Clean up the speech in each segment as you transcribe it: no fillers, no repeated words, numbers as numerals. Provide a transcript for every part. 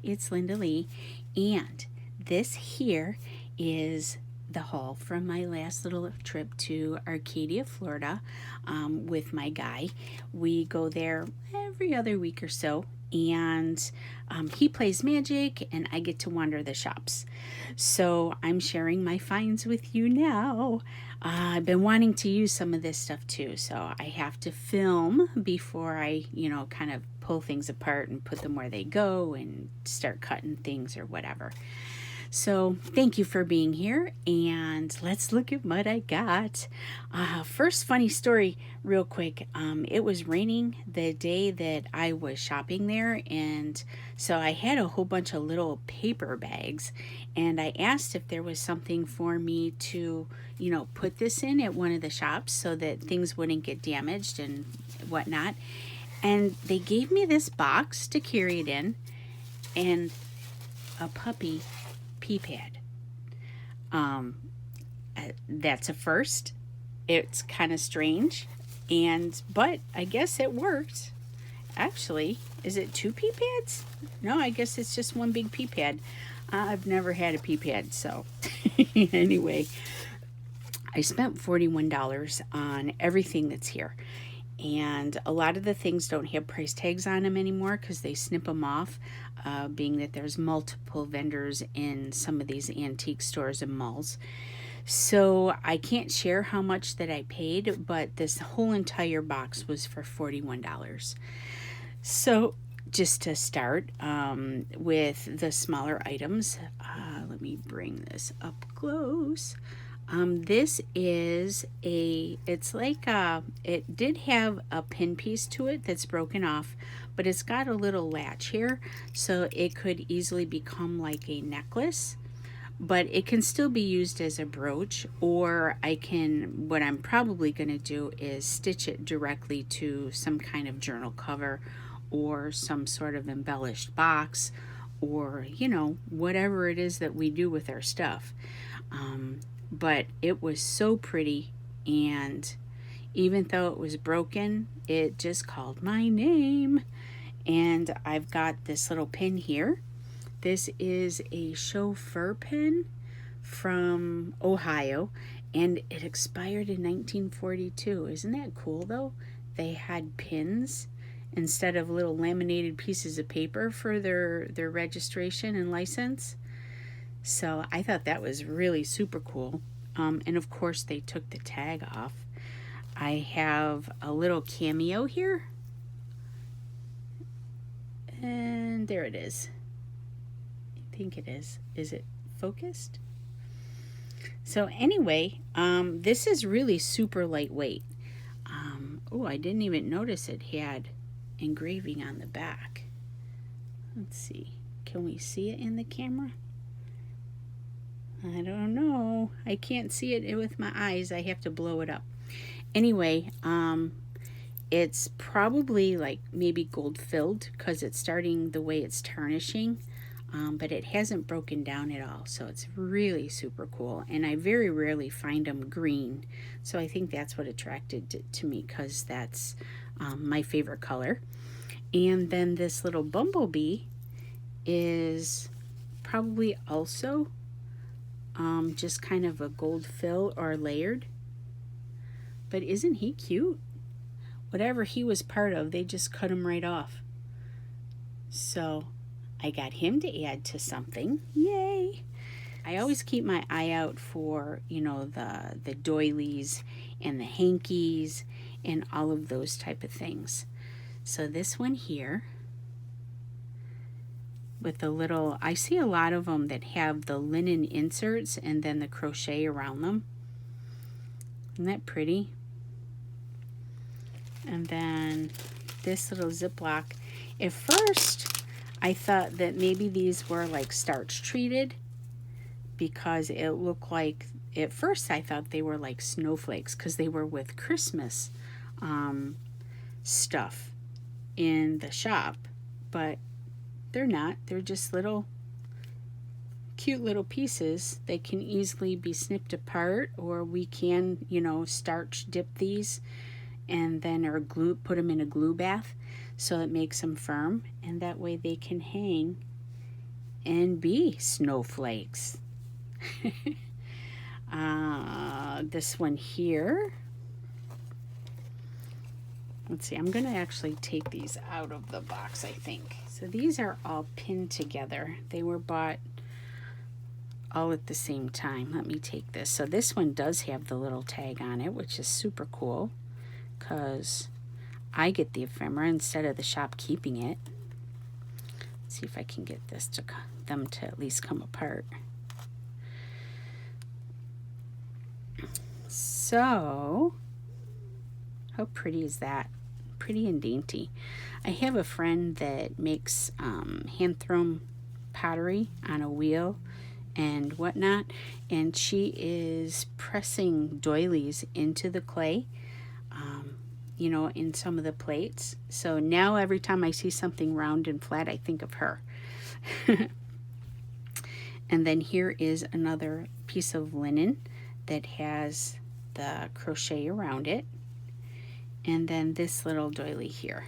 it's Linda Lee, and this here is the haul from my last little trip to Arcadia, Florida, with my guy. We go there every other week or so, and he plays magic, and I get to wander the shops. So I'm sharing my finds with you now. I've been wanting to use some of this stuff too, so I have to film before I, kind of pull things apart and put them where they go and start cutting things or whatever. So thank you for being here, and let's look at what I got. First funny story real quick. It was raining the day that I was shopping there, and so I had a whole bunch of little paper bags, and I asked if there was something for me to, put this in at one of the shops so that things wouldn't get damaged and whatnot. And they gave me this box to carry it in, and a puppy pee pad. That's a first. It's kind of strange, but I guess it worked. Actually, is it 2 pee pads? No, I guess it's just one big pee pad. I've never had a pee pad, so anyway, I spent $41 on everything that's here. And a lot of the things don't have price tags on them anymore because they snip them off, being that there's multiple vendors in some of these antique stores and malls. So I can't share how much that I paid, but this whole entire box was for $41. So just to start with the smaller items, let me bring this up close. This is it did have a pin piece to it that's broken off, but it's got a little latch here, so it could easily become like a necklace, but it can still be used as a brooch, or what I'm probably going to do is stitch it directly to some kind of journal cover or some sort of embellished box, or, whatever it is that we do with our stuff. But it was so pretty, and even though it was broken, it just called my name. And I've got this little pin here. This is a chauffeur pin from Ohio, and it expired in 1942. Isn't that cool, though? They had pins instead of little laminated pieces of paper for their registration and license. So I thought that was really super cool. And of course they took the tag off. I have a little cameo here. And there it is. I think it is. Is it focused? So anyway, this is really super lightweight. I didn't even notice it had engraving on the back. Let's see. Can we see it in the camera? I don't know. I can't see it with my eyes. I have to blow it up. Anyway, it's probably like maybe gold filled because it's starting the way it's tarnishing, but it hasn't broken down at all. So it's really super cool. And I very rarely find them green. So I think that's what attracted to me, because that's my favorite color. And then this little bumblebee is probably also just kind of a gold fill or layered. But isn't he cute? Whatever he was part of, they just cut him right off. So I got him to add to something. Yay! I always keep my eye out for, the doilies and the hankies and all of those type of things. So this one here, with the little, I see a lot of them that have the linen inserts and then the crochet around them. Isn't that pretty? And then this little Ziploc. At first, I thought that maybe these were like starch treated, because it looked like, at first I thought they were like snowflakes because they were with Christmas stuff in the shop, but they're not. They're just cute little pieces. They can easily be snipped apart, or we can, starch dip these and then put them in a glue bath so it makes them firm, and that way they can hang and be snowflakes. This one here. Let's see, I'm going to actually take these out of the box, I think. So these are all pinned together. They were bought all at the same time. Let me take this. So this one does have the little tag on it, which is super cool because I get the ephemera instead of the shop keeping it. Let's see if I can get this to them to at least come apart. So, how pretty is that? Pretty and dainty. I have a friend that makes hand-thrown pottery on a wheel and whatnot, and she is pressing doilies into the clay, you know, in some of the plates. So now every time I see something round and flat, I think of her. And then here is another piece of linen that has the crochet around it. And then this little doily here.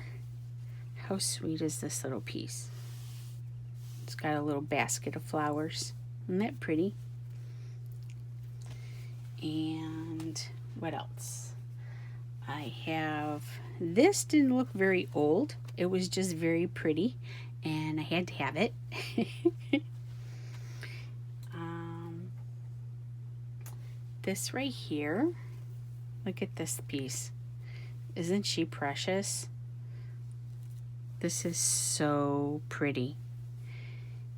How sweet is this little piece? It's got a little basket of flowers. Isn't that pretty? And what else? I have, this didn't look very old. It was just very pretty and I had to have it. This right here, look at this piece. Isn't she precious? This is so pretty.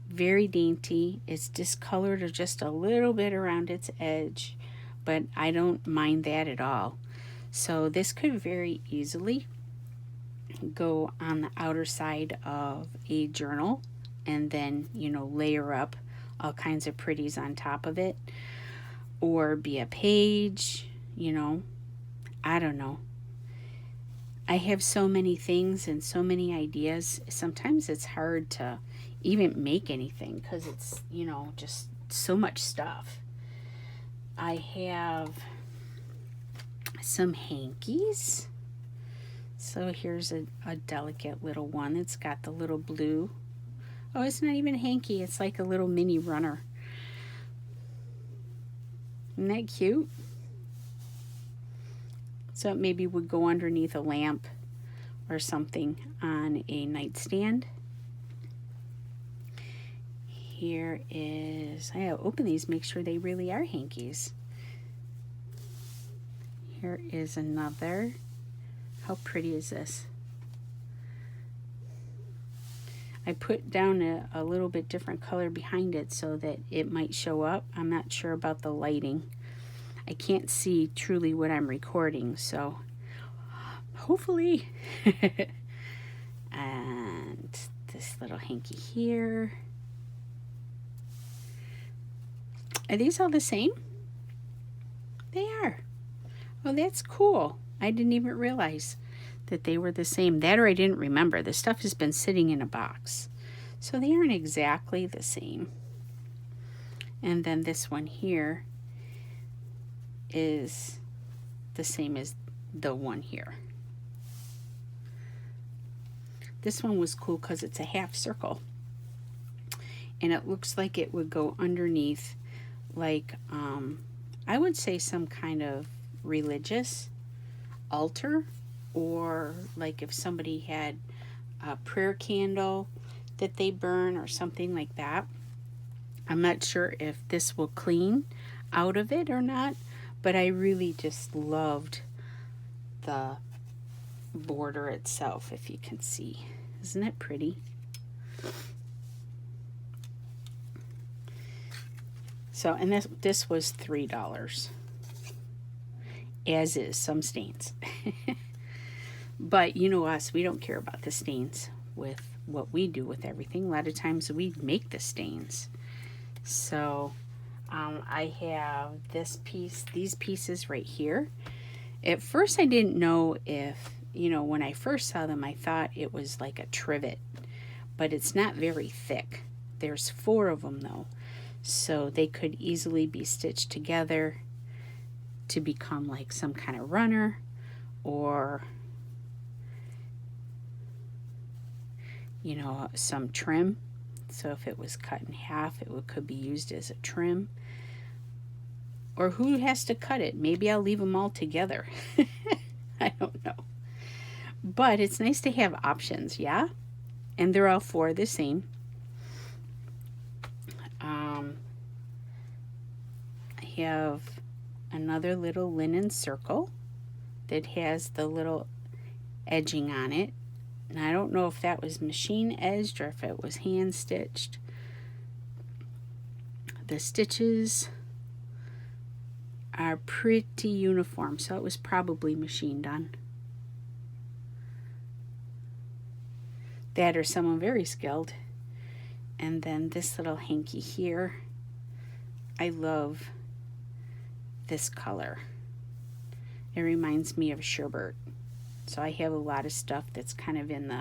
Very dainty. It's discolored just a little bit around its edge, but I don't mind that at all. So this could very easily go on the outer side of a journal and then, you know, layer up all kinds of pretties on top of it, or be a page, you know, I don't know. I have so many things and so many ideas. Sometimes it's hard to even make anything because it's, you know, just so much stuff. I have some hankies. So here's a delicate little one that's got the little blue. Oh, it's not even a hanky. It's like a little mini runner. Isn't that cute? So it maybe would go underneath a lamp or something on a nightstand. Here is, I gotta open these, make sure they really are hankies. Here is another. How pretty is this? I put down a little bit different color behind it so that it might show up. I'm not sure about the lighting. I can't see truly what I'm recording, so hopefully. And this little hanky here. Are these all the same? They are. Oh, that's cool. I didn't even realize that they were the same. That or I didn't remember. The stuff has been sitting in a box. So they aren't exactly the same. And then this one here is the same as the one here. This one was cool because it's a half circle. And it looks like it would go underneath, like, I would say some kind of religious altar, or like if somebody had a prayer candle that they burn or something like that. I'm not sure if this will clean out of it or not, but I really just loved the border itself, if you can see. Isn't it pretty? So, and this was $3, as is some stains. But you know us, we don't care about the stains with what we do with everything. A lot of times we make the stains. So I have this piece, these pieces right here. At first I didn't know if, you know, when I first saw them, I thought it was like a trivet, but it's not very thick. There's 4 of them though, so they could easily be stitched together to become like some kind of runner, or, you know, some trim So if it was cut in half, could be used as a trim. Or who has to cut it? Maybe I'll leave them all together. I don't know. But it's nice to have options, yeah? And they're all four the same. I have another little linen circle that has the little edging on it. And I don't know if that was machine edged or if it was hand stitched. The stitches are pretty uniform, so it was probably machine done. That or someone very skilled. And then this little hanky here, I love this color. It reminds me of sherbet. So I have a lot of stuff that's kind of in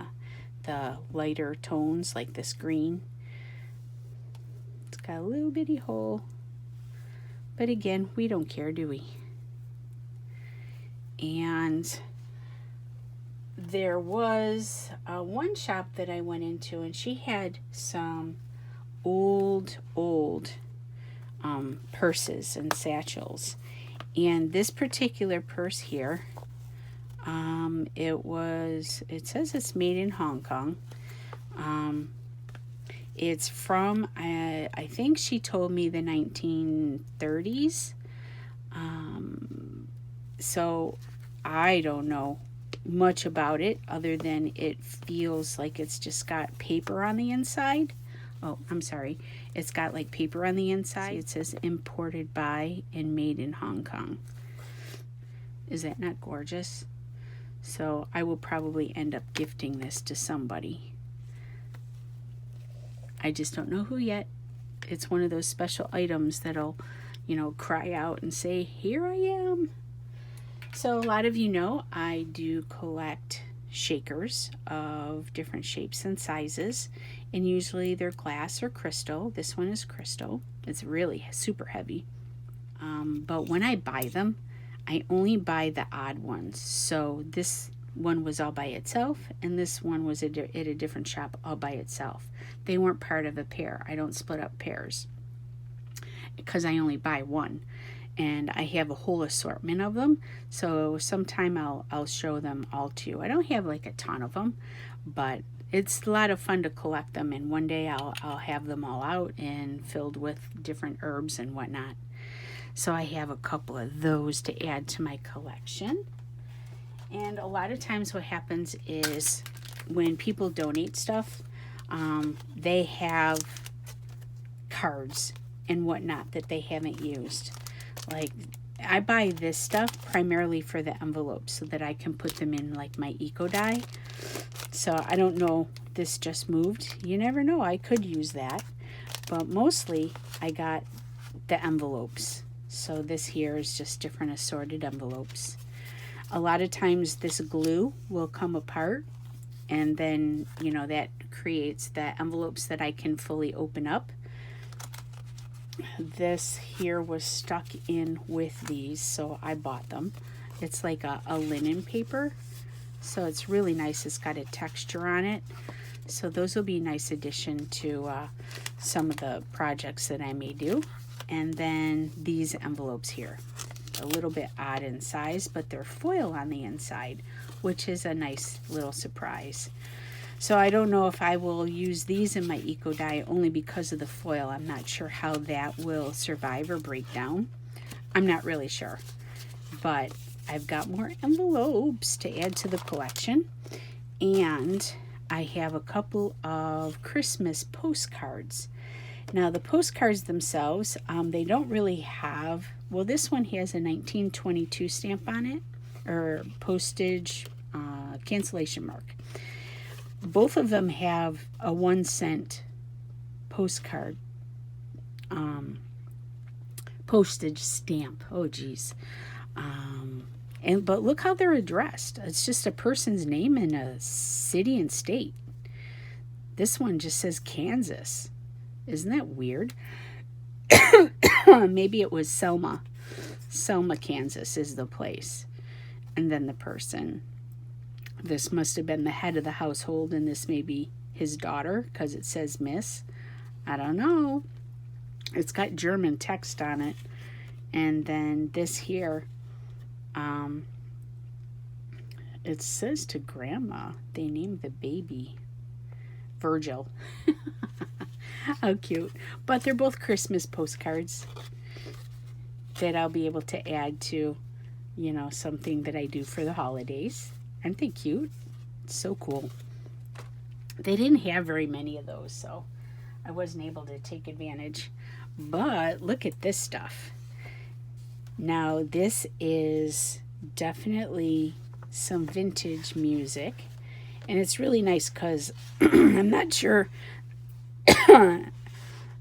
the lighter tones, like this green. It's got a little bitty hole. But again, we don't care, do we? And there was one shop that I went into, and she had some old purses and satchels. And this particular purse here, it says it's made in Hong Kong. It's from, I think she told me the 1930s. So I don't know much about it other than it feels like it's just got paper on the inside. Oh, I'm sorry. It's got like paper on the inside. It says imported by and made in Hong Kong. Is that not gorgeous? So I will probably end up gifting this to somebody. I just don't know who yet. It's one of those special items that'll, cry out and say, here I am. So a lot of you know I do collect shakers of different shapes and sizes, and usually they're glass or crystal. This one is crystal. It's really super heavy. But when I buy them, I only buy the odd ones. So this one was all by itself, and this one was at a different shop all by itself. They weren't part of a pair. I don't split up pairs because I only buy one. And I have a whole assortment of them, so sometime I'll show them all to you. I don't have like a ton of them, but it's a lot of fun to collect them, and one day I'll have them all out and filled with different herbs and whatnot. So I have a couple of those to add to my collection. And a lot of times what happens is when people donate stuff, they have cards and whatnot that they haven't used. Like, I buy this stuff primarily for the envelopes so that I can put them in like my eco die. So I don't know, this just moved. You never know, I could use that. But mostly I got the envelopes. So this here is just different assorted envelopes. A lot of times this glue will come apart, and then, that creates the envelopes that I can fully open up. This here was stuck in with these, so I bought them. It's like a linen paper, so it's really nice. It's got a texture on it, so those will be a nice addition to some of the projects that I may do. And then these envelopes here, a little bit odd in size, but they're foil on the inside, which is a nice little surprise. So I don't know if I will use these in my eco die only because of the foil. I'm not sure how that will survive or break down. I'm not really sure. But I've got more envelopes to add to the collection. And I have a couple of Christmas postcards. Now the postcards themselves, they don't really have, well, this one has a 1922 stamp on it, or postage cancellation mark. Both of them have a 1-cent postcard postage stamp. Oh geez. But look how they're addressed. It's just a person's name and a city and state. This one just says Kansas. Isn't that weird? Maybe it was Selma. Selma, Kansas is the place. And then the person. This must have been the head of the household, and this may be his daughter because it says Miss. I don't know. It's got German text on it. And then this here, it says to Grandma. They named the baby Virgil. How cute. But they're both Christmas postcards that I'll be able to add to, you know, something that I do for the holidays. Aren't they cute? It's so cool. They didn't have very many of those, so I wasn't able to take advantage. But look at this stuff. Now, this is definitely some vintage music. And it's really nice because I'm not sure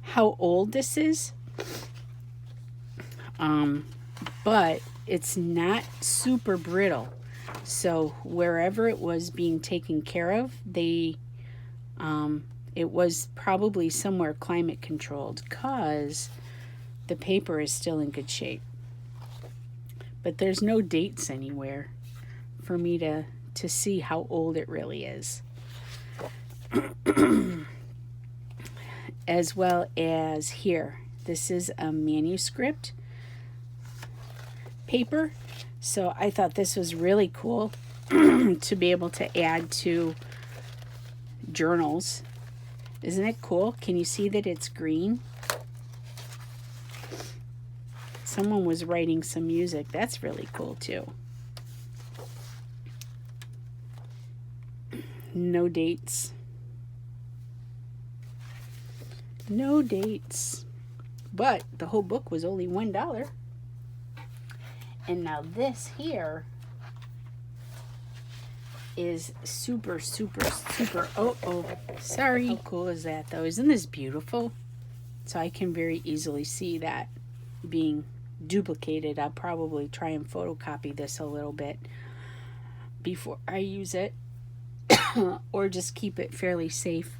how old this is. But it's not super brittle. So wherever it was being taken care of, it was probably somewhere climate controlled because the paper is still in good shape. But there's no dates anywhere for me to see how old it really is. As well as here, this is a manuscript paper. So I thought this was really cool to be able to add to journals. Isn't it cool? Can you see that it's green? Someone was writing some music. That's really cool too. No dates. No dates. But the whole book was only $1. And now this here is super, sorry. How cool is that though? Isn't this beautiful? So I can very easily see that being duplicated. I'll probably try and photocopy this a little bit before I use it or just keep it fairly safe.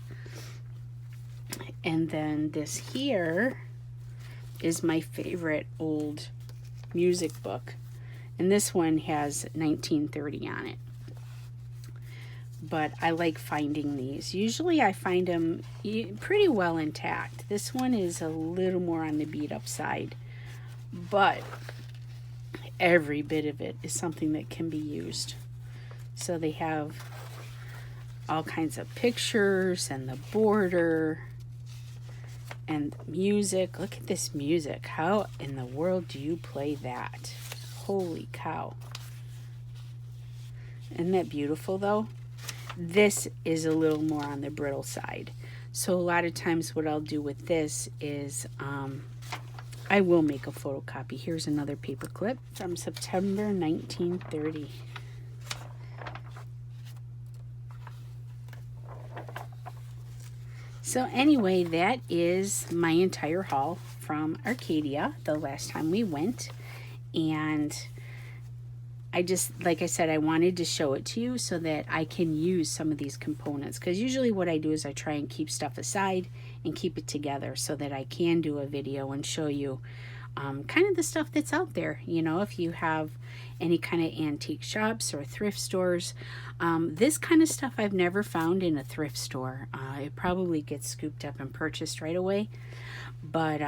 And then this here is my favorite old music book, and this one has 1930 on it. But I like finding these. Usually I find them pretty well intact. This one is a little more on the beat up side, but every bit of it is something that can be used. So they have all kinds of pictures and the border and music. Look at this music. How in the world do you play that? Holy cow. Isn't that beautiful though? This is a little more on the brittle side. So a lot of times what I'll do with this is I will make a photocopy. Here's another paper clip from September 1930. So anyway, that is my entire haul from Arcadia the last time we went. And I just, like I said, I wanted to show it to you so that I can use some of these components. Because usually what I do is I try and keep stuff aside and keep it together so that I can do a video and show you kind of the stuff that's out there. You know, if you have any kind of antique shops or thrift stores, this kind of stuff I've never found in a thrift store. It probably gets scooped up and purchased right away, but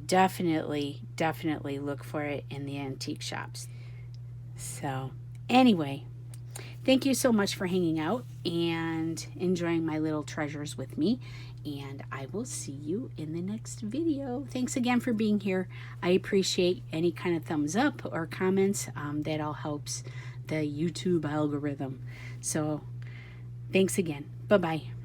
definitely look for it in the antique shops. So anyway, thank you so much for hanging out and enjoying my little treasures with me. And I will see you in the next video. Thanks again for being here. I appreciate any kind of thumbs up or comments. That all helps the YouTube algorithm. So thanks again. Bye-bye.